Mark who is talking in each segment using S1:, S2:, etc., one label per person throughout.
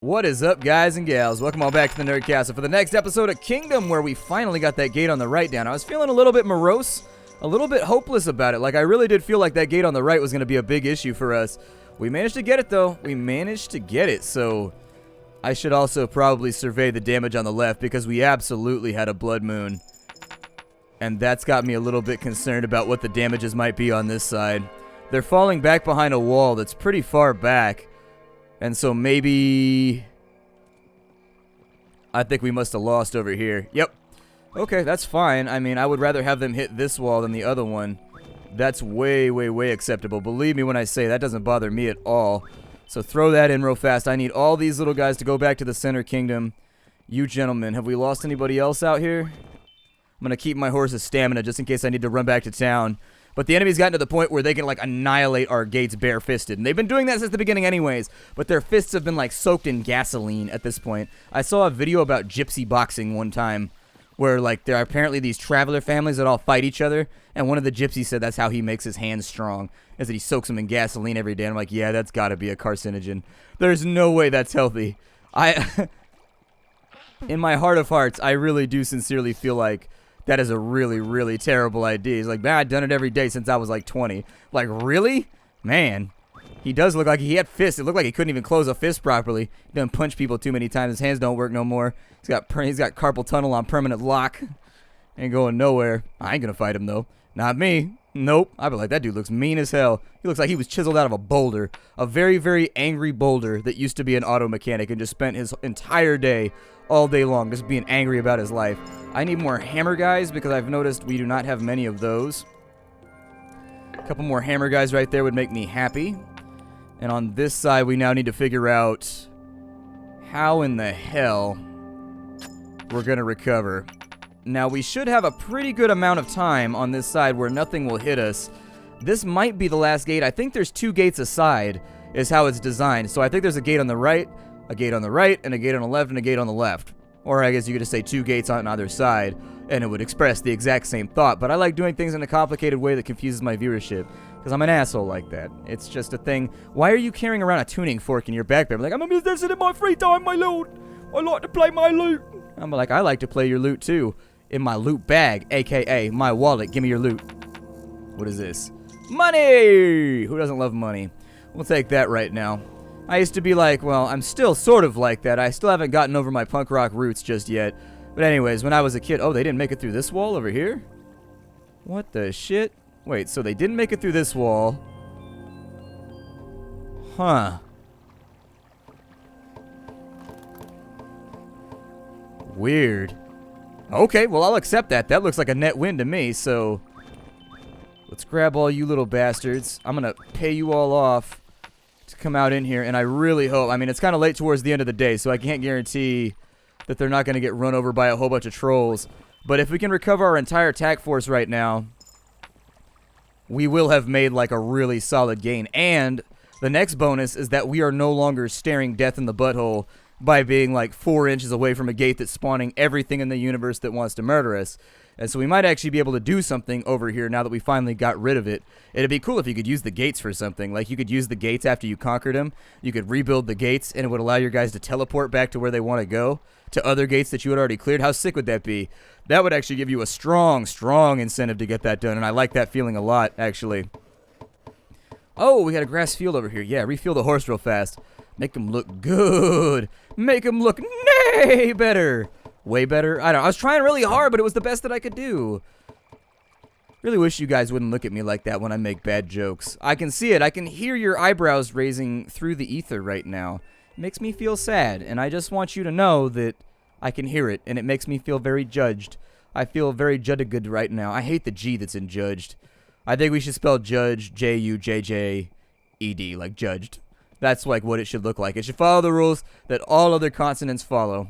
S1: What is up, guys and gals? Welcome all back to the Nerd Castle for the next episode of Kingdom, where we finally got that gate on the right down. I was feeling a little bit morose, a little bit hopeless about it. Like, I really did feel like that gate on the right was going to be a big issue for us. We managed to get it, though. We managed to get it, so I should also probably survey the damage on the left, because we absolutely had a blood moon. And that's got me a little bit concerned about what the damages might be on this side. They're falling back behind a wall that's pretty far back. And so maybe I think we must have lost over here. Yep. Okay, that's fine. I mean, I would rather have them hit this wall than the other one. That's way, way, way acceptable. Believe me when I say that doesn't bother me at all. So throw that in real fast. I need all these little guys to go back to the center kingdom. You gentlemen, have we lost anybody else out here? I'm going to keep my horse's stamina just in case I need to run back to town. But the enemy's gotten to the point where they can, like, annihilate our gates bare-fisted. And they've been doing that since the beginning anyways. But their fists have been, like, soaked in gasoline at this point. I saw a video about gypsy boxing one time where, like, there are apparently these traveler families that all fight each other. And one of the gypsies said that's how he makes his hands strong, is that he soaks them in gasoline every day. And I'm like, yeah, that's got to be a carcinogen. There's no way that's healthy. In my heart of hearts, I really do sincerely feel like that is a really, really terrible idea. He's like, man, I've done it every day since I was like 20. Like, really? Man. He does look like he had fists. It looked like he couldn't even close a fist properly. He done punch people too many times. His hands don't work no more. He's got carpal tunnel on permanent lock. Ain't going nowhere. I ain't gonna fight him, though. Not me. Nope. I'd be like, that dude looks mean as hell. He looks like he was chiseled out of a boulder. A very, very angry boulder that used to be an auto mechanic and just spent his entire day, all day long, just being angry about his life. I need more hammer guys because I've noticed we do not have many of those. A couple more hammer guys right there would make me happy. And on this side, we now need to figure out how in the hell we're going to recover. Now, we should have a pretty good amount of time on this side where nothing will hit us. This might be the last gate. I think there's 2 gates aside is how it's designed. So I think there's a gate on the right, a gate on the right, and a gate on the left, and a gate on the left. Or I guess you could just say 2 gates on either side, and it would express the exact same thought. But I like doing things in a complicated way that confuses my viewership, because I'm an asshole like that. It's just a thing. Why are you carrying around a tuning fork in your backpack? I'm like, I'm a musician in my free time, my lord. I like to play my lute. I'm like, I like to play your lute too. In my loot bag, a.k.a. my wallet. Give me your loot. What is this? Money! Who doesn't love money? We'll take that right now. I used to be like, well, I'm still sort of like that. I still haven't gotten over my punk rock roots just yet. But anyways, when I was a kid... Oh, they didn't make it through this wall over here? What the shit? Wait, so they didn't make it through this wall. Huh. Weird. Okay, well, I'll accept that. That looks like a net win to me, so... Let's grab all you little bastards. I'm gonna pay you all off to come out in here, and I really hope... I mean, it's kind of late towards the end of the day, so I can't guarantee that they're not going to get run over by a whole bunch of trolls. But if we can recover our entire attack force right now, we will have made, like, a really solid gain. And the next bonus is that we are no longer staring death in the butthole by being, like, 4 inches away from a gate that's spawning everything in the universe that wants to murder us. And so we might actually be able to do something over here now that we finally got rid of it. It'd be cool if you could use the gates for something. Like, you could use the gates after you conquered them. You could rebuild the gates, and it would allow your guys to teleport back to where they want to go, to other gates that you had already cleared. How sick would that be? That would actually give you a strong, strong incentive to get that done, and I like that feeling a lot, actually. Oh, we got a grass field over here. Yeah, refuel the horse real fast. Make him look good. Make him look nay better. Way better? I don't know. I was trying really hard, but it was the best that I could do. Really wish you guys wouldn't look at me like that when I make bad jokes. I can see it. I can hear your eyebrows raising through the ether right now. It makes me feel sad, and I just want you to know that I can hear it, and it makes me feel very judged. I feel very judged right now. I hate the G that's in judged. I think we should spell judge, J-U-J-J-E-D, like judged. That's like what it should look like. It should follow the rules that all other consonants follow.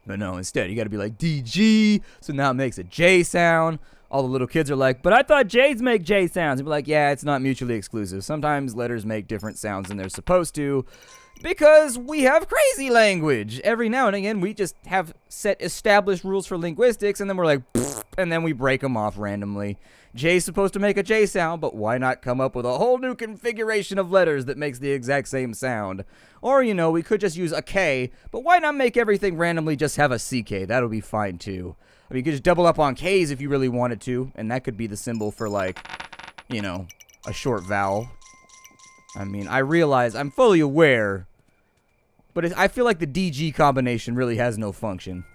S1: But no, instead, you got to be like DG, so now it makes a J sound. All the little kids are like, but I thought J's make J sounds. And be like, yeah, it's not mutually exclusive. Sometimes letters make different sounds than they're supposed to. Because we have crazy language. Every now and again, we just have set established rules for linguistics, and then we're like, pfft, and then we break them off randomly. J's supposed to make a J sound, but why not come up with a whole new configuration of letters that makes the exact same sound? Or, you know, we could just use a K, but why not make everything randomly just have a CK? That'll be fine, too. I mean, you could just double up on K's if you really wanted to, and that could be the symbol for, like, you know, a short vowel. I mean, I realize, I'm fully aware, but I feel like the DG combination really has no function.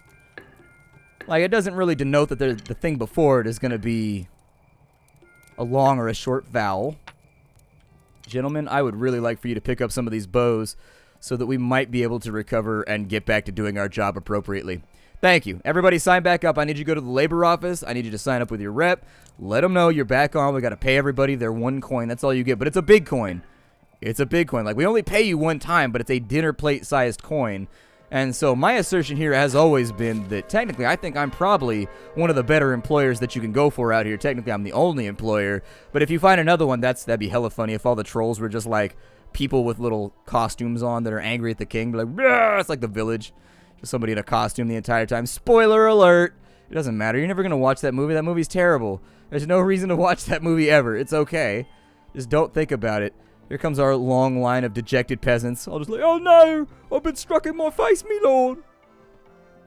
S1: Like, it doesn't really denote that the thing before it is going to be a long or a short vowel. Gentlemen, I would really like for you to pick up some of these bows so that we might be able to recover and get back to doing our job appropriately. Thank you. Everybody sign back up. I need you to go to the labor office. I need you to sign up with your rep. Let them know you're back on. We got to pay everybody their 1 coin. That's all you get, but it's a big coin. It's a big coin. Like, we only pay you 1 time, but it's a dinner plate sized coin. And so my assertion here has always been that technically I think I'm probably one of the better employers that you can go for out here. Technically I'm the only employer. But if you find another one, that'd be hella funny if all the trolls were just like people with little costumes on that are angry at the king. But like, it's like The Village. Just somebody in a costume the entire time. Spoiler alert. It doesn't matter. You're never going to watch that movie. That movie's terrible. There's no reason to watch that movie ever. It's okay. Just don't think about it. Here comes our long line of dejected peasants. I'll just like, oh no, I've been struck in my face, me lord.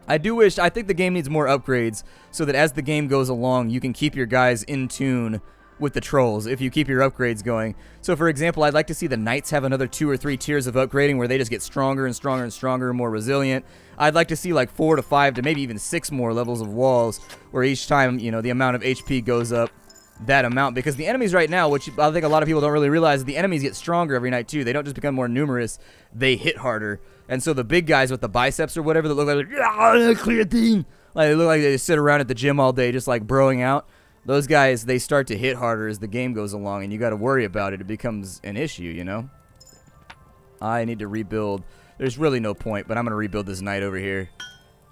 S1: I think the game needs more upgrades so that as the game goes along, you can keep your guys in tune with the trolls if you keep your upgrades going. So for example, I'd like to see the knights have another 2 or 3 tiers of upgrading where they just get stronger and stronger and stronger and more resilient. I'd like to see like 4 to 5 to maybe even 6 more levels of walls where each time, you know, the amount of HP goes up that amount, because the enemies right now, which I think a lot of people don't really realize, the enemies get stronger every night too. They don't just become more numerous, they hit harder. And so the big guys with the biceps or whatever that look like clear thing, like they look like they just sit around at the gym all day just like broing out, those guys, they start to hit harder as the game goes along, and you got to worry about it. It becomes an issue, you know. I need to rebuild. There's really no point, but I'm gonna rebuild this knight over here.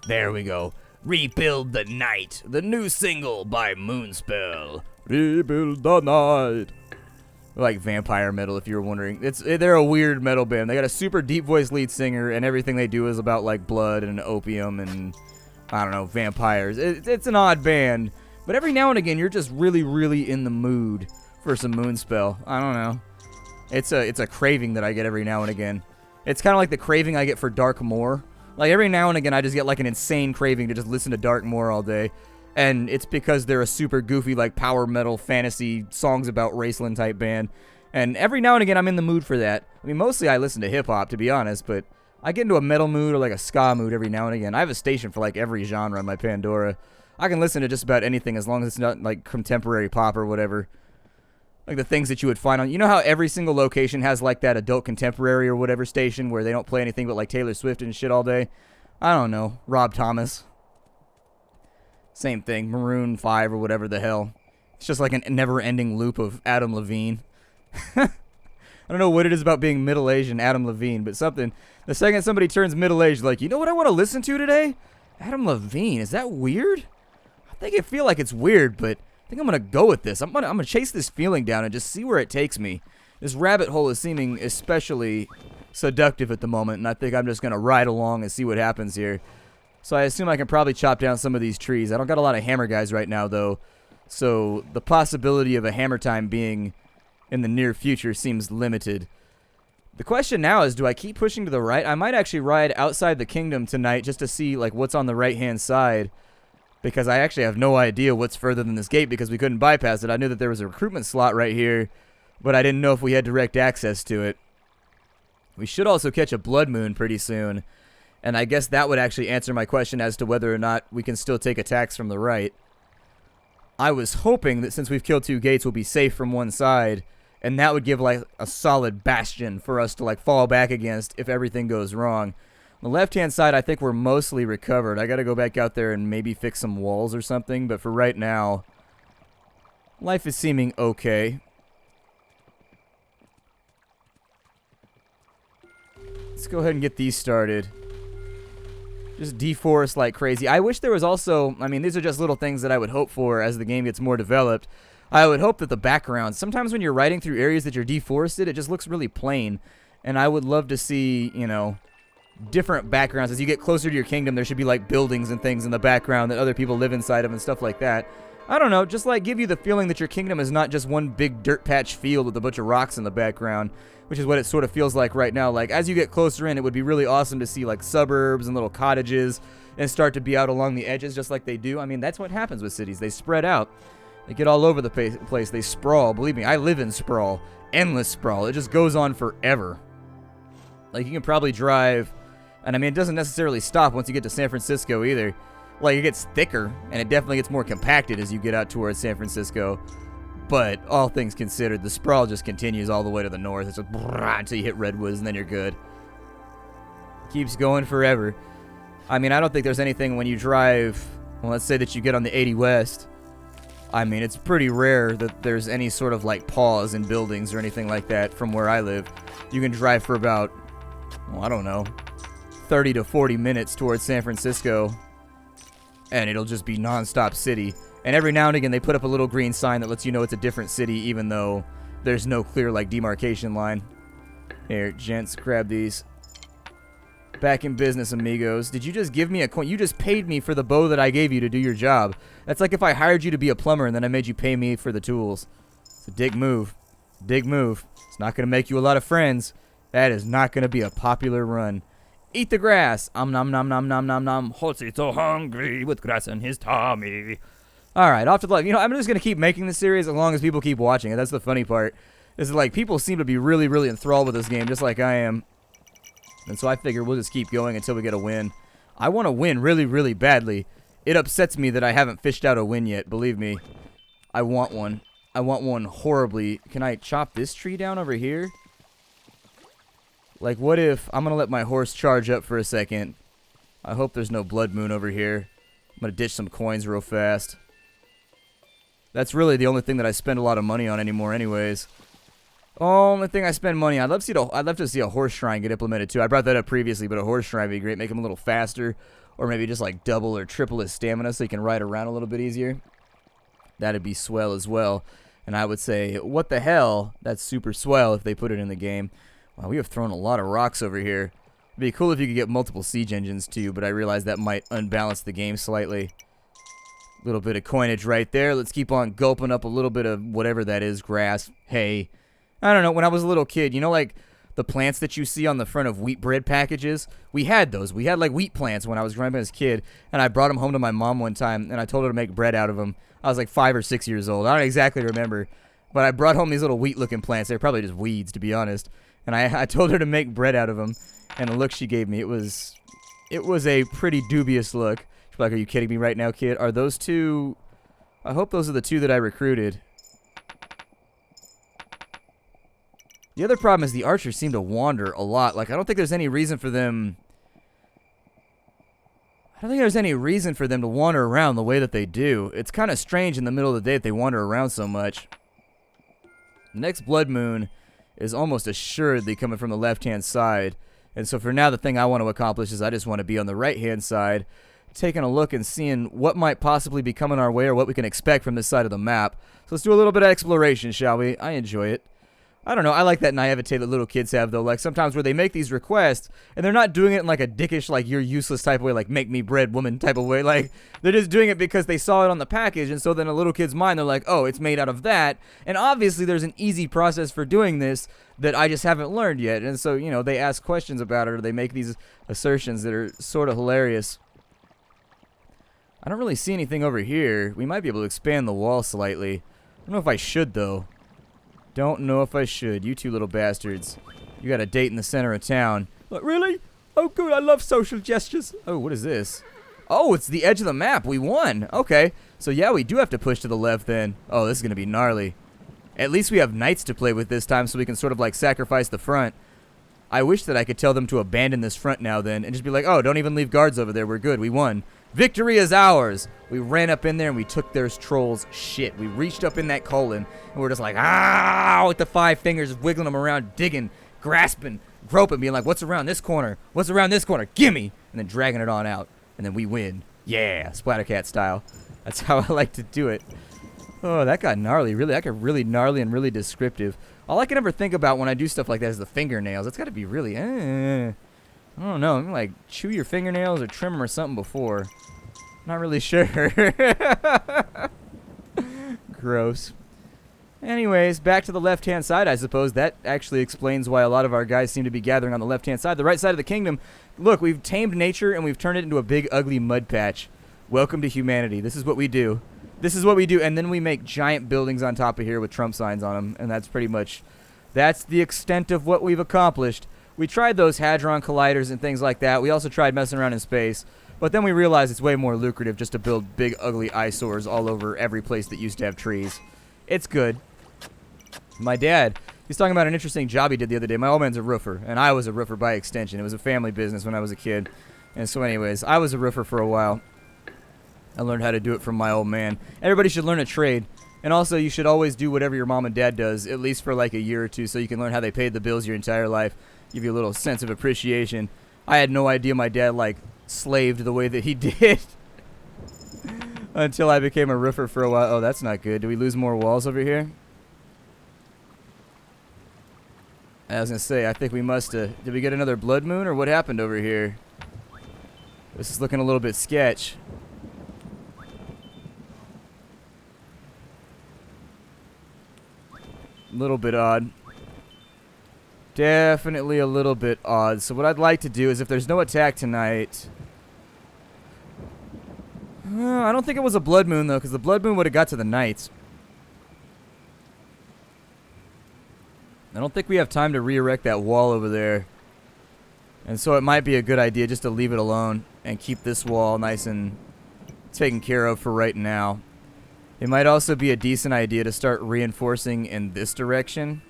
S1: There we go. Rebuild the Night, the new single by Moonspell. Rebuild the Night. Like vampire metal, if you were wondering. They're a weird metal band. They got a super deep voice lead singer, and everything they do is about like blood and opium and I don't know, vampires. It's an odd band, but every now and again you're just really, really in the mood for some Moonspell. I don't know. It's a craving that I get every now and again. It's kind of like the craving I get for Dark Moor. Like, every now and again, I just get, like, an insane craving to just listen to Dark Moor all day. And it's because they're a super goofy, like, power metal, fantasy, songs about Raceland type band. And every now and again, I'm in the mood for that. I mean, mostly I listen to hip-hop, to be honest, but I get into a metal mood or, like, a ska mood every now and again. I have a station for, like, every genre on my Pandora. I can listen to just about anything as long as it's not, like, contemporary pop or whatever. Like the things that you would find on... You know how every single location has like that adult contemporary or whatever station where they don't play anything but like Taylor Swift and shit all day? I don't know. Rob Thomas. Same thing. Maroon 5 or whatever the hell. It's just like a never-ending loop of Adam Levine. I don't know what it is about being middle-aged and Adam Levine, but something... The second somebody turns middle-aged, like, you know what I want to listen to today? Adam Levine. Is that weird? I think I feel like it's weird, but... I think I'm going to go with this. I'm gonna chase this feeling down and just see where it takes me. This rabbit hole is seeming especially seductive at the moment, and I think I'm just going to ride along and see what happens here. So I assume I can probably chop down some of these trees. I don't got a lot of hammer guys right now, though, so the possibility of a hammer time being in the near future seems limited. The question now is, do I keep pushing to the right? I might actually ride outside the kingdom tonight just to see like what's on the right-hand side. Because I actually have no idea what's further than this gate because we couldn't bypass it. I knew that there was a recruitment slot right here, but I didn't know if we had direct access to it. We should also catch a blood moon pretty soon, and I guess that would actually answer my question as to whether or not we can still take attacks from the right. I was hoping that since we've killed 2 gates, we'll be safe from one side, and that would give like a solid bastion for us to like fall back against if everything goes wrong. The left-hand side, I think we're mostly recovered. I got to go back out there and maybe fix some walls or something. But for right now, life is seeming okay. Let's go ahead and get these started. Just deforest like crazy. I wish there was also... I mean, these are just little things that I would hope for as the game gets more developed. I would hope that the background... Sometimes when you're riding through areas that you're deforested, it just looks really plain. And I would love to see, you know, different backgrounds. As you get closer to your kingdom, there should be like buildings and things in the background that other people live inside of and stuff like that. I don't know, just like give you the feeling that your kingdom is not just one big dirt patch field with a bunch of rocks in the background, which is what it sort of feels like right now. Like as you get closer in, it would be really awesome to see like suburbs and little cottages and start to be out along the edges just like they do. I mean, that's what happens with cities. They spread out. They get all over the place. They sprawl. Believe me, I live in sprawl. Endless sprawl. It just goes on forever. Like you can probably drive, and I mean, it doesn't necessarily stop once you get to San Francisco either. Like, it gets thicker, and it definitely gets more compacted as you get out towards San Francisco. But all things considered, the sprawl just continues all the way to the north. It's just until you hit Redwoods, and then you're good. Keeps going forever. I mean, I don't think there's anything when you drive, well, let's say that you get on the 80 West. I mean, it's pretty rare that there's any sort of, like, pause in buildings or anything like that from where I live. You can drive for about, well, I don't know, 30 to 40 minutes towards San Francisco, and it'll just be non-stop city. And every now and again, they put up a little green sign that lets you know it's a different city, even though there's no clear, like, demarcation line. Here, gents, grab these. Back in business, amigos. Did you just give me a coin? You just paid me for the bow that I gave you to do your job. That's like if I hired you to be a plumber and then I made you pay me for the tools. It's a dick move. Dig move. It's not going to make you a lot of friends. That is not going to be a popular run. Eat the grass. Nom nom nom nom nom nom. Horsey so hungry with grass in his tummy. Alright, off to the left. You know, I'm just going to keep making this series as long as people keep watching it. That's the funny part. Is like, people seem to be really, really enthralled with this game, just like I am. And so I figure we'll just keep going until we get a win. I want to win really, really badly. It upsets me that I haven't fished out a win yet, believe me. I want one. I want one horribly. Can I chop this tree down over here? Like, what if... I'm going to let my horse charge up for a second. I hope there's no blood moon over here. I'm going to ditch some coins real fast. That's really the only thing that I spend a lot of money on anymore anyways. Only thing I spend money on. I'd love to see a horse shrine get implemented too. I brought that up previously, but a horse shrine would be great. Make him a little faster. Or maybe just like double or triple his stamina so he can ride around a little bit easier. That'd be swell as well. And I would say, what the hell? That's super swell if they put it in the game. Wow, we have thrown a lot of rocks over here. It'd be cool if you could get multiple siege engines too, but I realize that might unbalance the game slightly. Little bit of coinage right there. Let's keep on gulping up a little bit of whatever that is. Grass, hay. I don't know. When I was a little kid, you know, like the plants that you see on the front of wheat bread packages? We had those. We had like wheat plants when I was growing up as a kid, and I brought them home to my mom one time, and I told her to make bread out of them. I was like 5 or 6 years old. I don't exactly remember, but I brought home these little wheat-looking plants. They're probably just weeds, to be honest. And I told her to make bread out of them, and the look she gave me, it was a pretty dubious look. She's like, "Are you kidding me right now, kid? Are those two? I hope those are the two that I recruited." The other problem is the archers seem to wander a lot. Like, I don't think there's any reason for them... I don't think there's any reason for them to wander around the way that they do. It's kind of strange in the middle of the day that they wander around so much. The next blood moon is almost assuredly coming from the left-hand side. And so for now, the thing I want to accomplish is I just want to be on the right-hand side, taking a look and seeing what might possibly be coming our way or what we can expect from this side of the map. So let's do a little bit of exploration, shall we? I enjoy it. I don't know. I like that naivete that little kids have, though. Like, sometimes where they make these requests, and they're not doing it in, like, a dickish, like, you're useless type of way, like, make me bread, woman type of way. Like, they're just doing it because they saw it on the package, and so then a little kid's mind, they're like, oh, it's made out of that. And obviously there's an easy process for doing this that I just haven't learned yet. And so, you know, they ask questions about it, or they make these assertions that are sort of hilarious. I don't really see anything over here. We might be able to expand the wall slightly. I don't know if I should, though. Don't know if I should. You two little bastards. You got a date in the center of town. Like, really? Oh, good. I love social gestures. Oh, what is this? Oh, it's the edge of the map. We won. Okay. So, yeah, we do have to push to the left then. Oh, this is going to be gnarly. At least we have knights to play with this time so we can sort of, like, sacrifice the front. I wish that I could tell them to abandon this front now then and just be like, oh, don't even leave guards over there. We're good. We won. Victory is ours. We ran up in there and we took their trolls shit. We reached up in that colon and we're just like, ah, with the 5 fingers, wiggling them around, digging, grasping, groping, being like, what's around this corner? What's around this corner? Gimme! And then dragging it on out. And then we win. Yeah, Splattercat style. That's how I like to do it. Oh, that got gnarly. Really, that got really gnarly and really descriptive. All I can ever think about when I do stuff like that is the fingernails. It's got to be really, I don't know. I'm like chew your fingernails or trim them or something before. Not really sure. Gross. Anyways, back to the left-hand side, I suppose. That actually explains why a lot of our guys seem to be gathering on the left-hand side. The right side of the kingdom, look, we've tamed nature and we've turned it into a big, ugly mud patch. Welcome to humanity. This is what we do. This is what we do, and then we make giant buildings on top of here with Trump signs on them, and that's pretty much, that's the extent of what we've accomplished. We tried those Hadron Colliders and things like that. We also tried messing around in space, but then we realized it's way more lucrative just to build big, ugly eyesores all over every place that used to have trees. It's good. My dad, he's talking about an interesting job he did the other day. My old man's a roofer, and I was a roofer by extension. It was a family business when I was a kid. And so anyways, I was a roofer for a while. I learned how to do it from my old man. Everybody should learn a trade. And also, you should always do whatever your mom and dad does, at least for like a year or two, so you can learn how they paid the bills your entire life. Give you a little sense of appreciation. I had no idea my dad, like, slaved the way that he did. Until I became a roofer for a while. Oh, that's not good. Do we lose more walls over here? I was going to say, I think we must have... Did we get another blood moon, or what happened over here? This is looking a little bit sketch. A little bit odd. Definitely a little bit odd. So what I'd like to do is, if there's no attack tonight... I don't think it was a blood moon, though, because the blood moon would have got to the knights. I don't think we have time to re-erect that wall over there. And so it might be a good idea just to leave it alone and keep this wall nice and taken care of for right now. It might also be a decent idea to start reinforcing in this direction.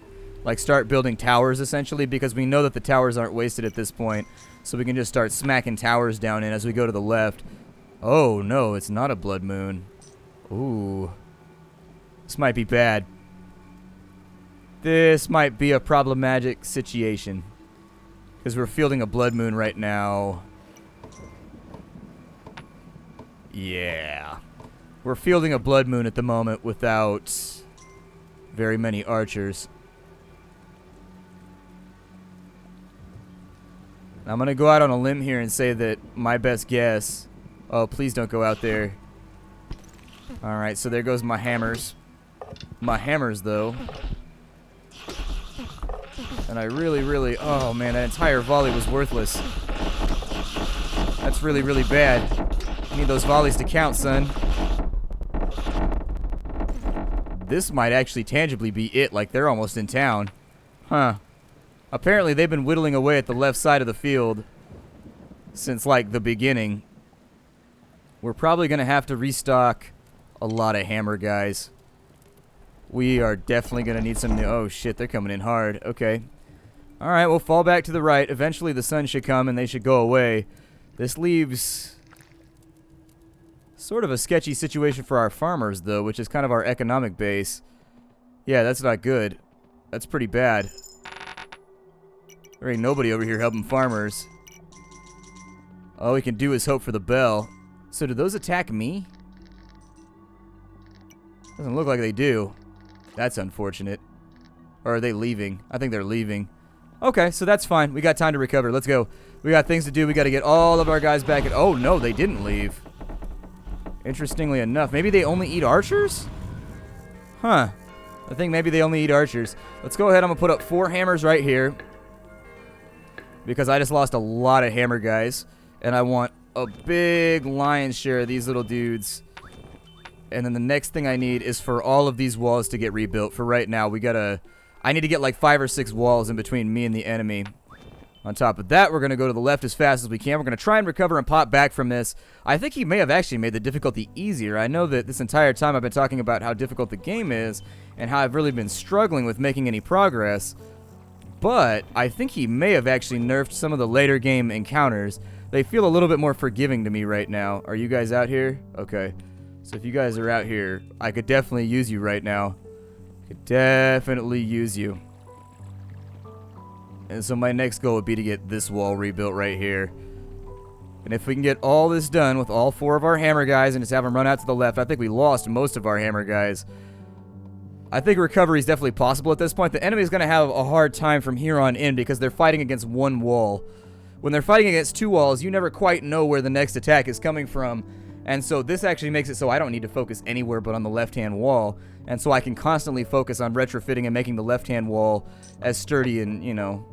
S1: Like start building towers, essentially, because we know that the towers aren't wasted at this point. So we can just start smacking towers down in as we go to the left. Oh, no, it's not a blood moon. Ooh. This might be bad. This might be a problematic situation. Because we're fielding a blood moon right now. Yeah. We're fielding a blood moon at the moment without very many archers. I'm going to go out on a limb here and say that my best guess... Oh, please don't go out there. Alright, so there goes my hammers. My hammers, though. And I really... Oh, man, that entire volley was worthless. That's really, really bad. I need those volleys to count, son. This might actually tangibly be it, like they're almost in town. Huh. Apparently, they've been whittling away at the left side of the field since, like, the beginning. We're probably going to have to restock a lot of hammer guys. We are definitely going to need some new... Oh, shit, they're coming in hard. Okay. Alright, we'll fall back to the right. Eventually, the sun should come and they should go away. This leaves sort of a sketchy situation for our farmers, though, which is kind of our economic base. Yeah, that's not good. That's pretty bad. There ain't nobody over here helping farmers. All we can do is hope for the bell. So do those attack me? Doesn't look like they do. That's unfortunate. Or are they leaving? I think they're leaving. Okay, so that's fine. We got time to recover. Let's go. We got things to do. We got to get all of our guys back. Oh, no, they didn't leave. Interestingly enough. Maybe they only eat archers? Huh. I think maybe they only eat archers. Let's go ahead. I'm going to put up 4 hammers right here. Because I just lost a lot of hammer guys. And I want a big lion's share of these little dudes. And then the next thing I need is for all of these walls to get rebuilt. For right now, I need to get like 5 or 6 walls in between me and the enemy. On top of that, we're going to go to the left as fast as we can. We're going to try and recover and pop back from this. I think he may have actually made the difficulty easier. I know that this entire time I've been talking about how difficult the game is and how I've really been struggling with making any progress. But I think he may have actually nerfed some of the later game encounters. They feel a little bit more forgiving to me right now. Are you guys out here? Okay. So if you guys are out here, I could definitely use you right now. Could definitely use you. And so my next goal would be to get this wall rebuilt right here. And if we can get all this done with all 4 of our hammer guys and just have them run out to the left, I think we lost most of our hammer guys. I think recovery is definitely possible at this point. The enemy's going to have a hard time from here on in because they're fighting against one wall. When they're fighting against two walls, you never quite know where the next attack is coming from. And so this actually makes it so I don't need to focus anywhere but on the left-hand wall. And so I can constantly focus on retrofitting and making the left-hand wall as sturdy and, you know,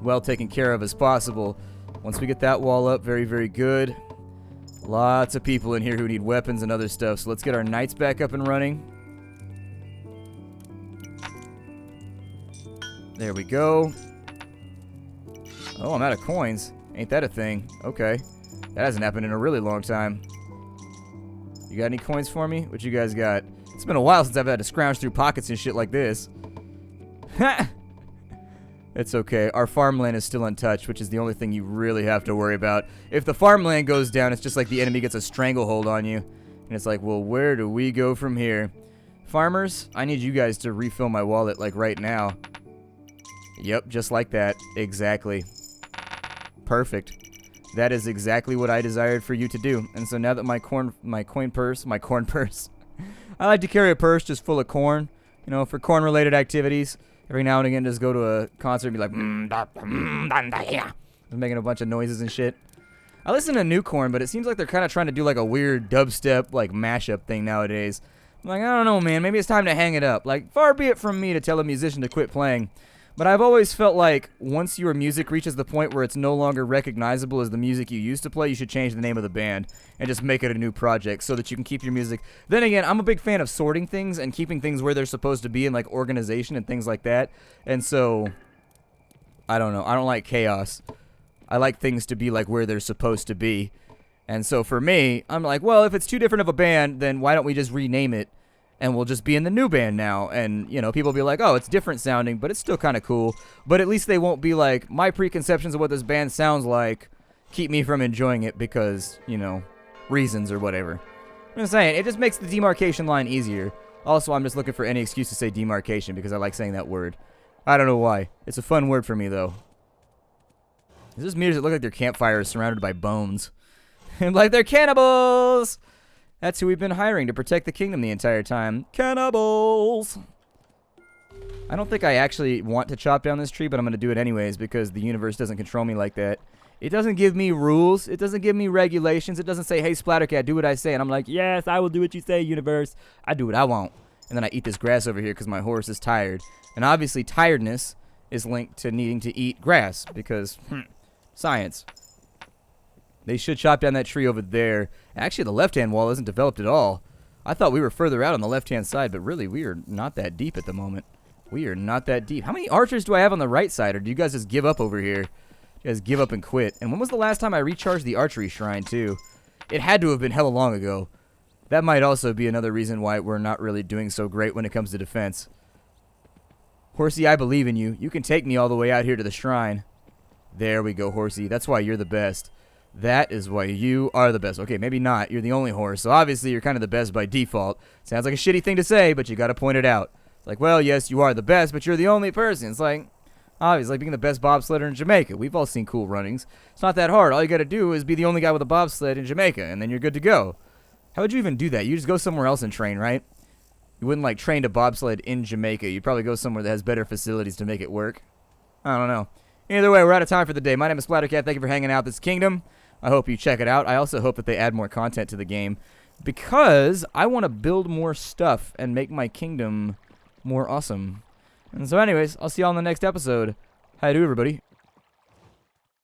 S1: well taken care of as possible. Once we get that wall up, very, very good. Lots of people in here who need weapons and other stuff. So let's get our knights back up and running. There we go. Oh, I'm out of coins. Ain't that a thing? Okay. That hasn't happened in a really long time. You got any coins for me? What you guys got? It's been a while since I've had to scrounge through pockets and shit like this. Ha! It's okay. Our farmland is still untouched, which is the only thing you really have to worry about. If the farmland goes down, it's just like the enemy gets a stranglehold on you. And it's like, well, where do we go from here? Farmers, I need you guys to refill my wallet, like, right now. Yep, just like that. Exactly. Perfect. That is exactly what I desired for you to do. And so now that my corn purse, I like to carry a purse just full of corn, you know, for corn-related activities. Every now and again, just go to a concert and be like, making a bunch of noises and shit. I listen to new corn, but it seems like they're kind of trying to do like a weird dubstep, like mashup thing nowadays. I'm like, I don't know, man. Maybe it's time to hang it up. Like, far be it from me to tell a musician to quit playing. But I've always felt like once your music reaches the point where it's no longer recognizable as the music you used to play, you should change the name of the band and just make it a new project so that you can keep your music. Then again, I'm a big fan of sorting things and keeping things where they're supposed to be in like organization and things like that. And so, I don't know. I don't like chaos. I like things to be like where they're supposed to be. And so for me, I'm like, well, if it's too different of a band, then why don't we just rename it? And we'll just be in the new band now. And, you know, people will be like, oh, it's different sounding, but it's still kind of cool. But at least they won't be like, my preconceptions of what this band sounds like keep me from enjoying it because, you know, reasons or whatever. I'm just saying, it just makes the demarcation line easier. Also, I'm just looking for any excuse to say demarcation because I like saying that word. I don't know why. It's a fun word for me, though. Is this me or does it look like their campfire is surrounded by bones? Like they're cannibals! That's who we've been hiring to protect the kingdom the entire time. Cannibals! I don't think I actually want to chop down this tree, but I'm going to do it anyways because the universe doesn't control me like that. It doesn't give me rules. It doesn't give me regulations. It doesn't say, hey, Splattercat, do what I say. And I'm like, yes, I will do what you say, universe. I do what I want. And then I eat this grass over here because my horse is tired. And obviously, tiredness is linked to needing to eat grass because, science. They should chop down that tree over there. Actually, the left-hand wall isn't developed at all. I thought we were further out on the left-hand side, but really, we are not that deep at the moment. We are not that deep. How many archers do I have on the right side, or do you guys just give up over here? You guys give up and quit. And when was the last time I recharged the archery shrine, too? It had to have been hella long ago. That might also be another reason why we're not really doing so great when it comes to defense. Horsey, I believe in you. You can take me all the way out here to the shrine. There we go, Horsey. That's why you're the best. That is why you are the best. Okay, maybe not. You're the only horse, so obviously you're kind of the best by default. Sounds like a shitty thing to say, but you got to point it out. It's like, well, yes, you are the best, but you're the only person. It's like, obviously, like being the best bobsledder in Jamaica. We've all seen cool runnings. It's not that hard. All you got to do is be the only guy with a bobsled in Jamaica, and then you're good to go. How would you even do that? You just go somewhere else and train, right? You wouldn't, like, train to bobsled in Jamaica. You'd probably go somewhere that has better facilities to make it work. I don't know. Either way, we're out of time for the day. My name is Splattercat. Thank you for hanging out this kingdom. I hope you check it out. I also hope that they add more content to the game because I want to build more stuff and make my kingdom more awesome. And so anyways, I'll see y'all in the next episode. Hi to everybody.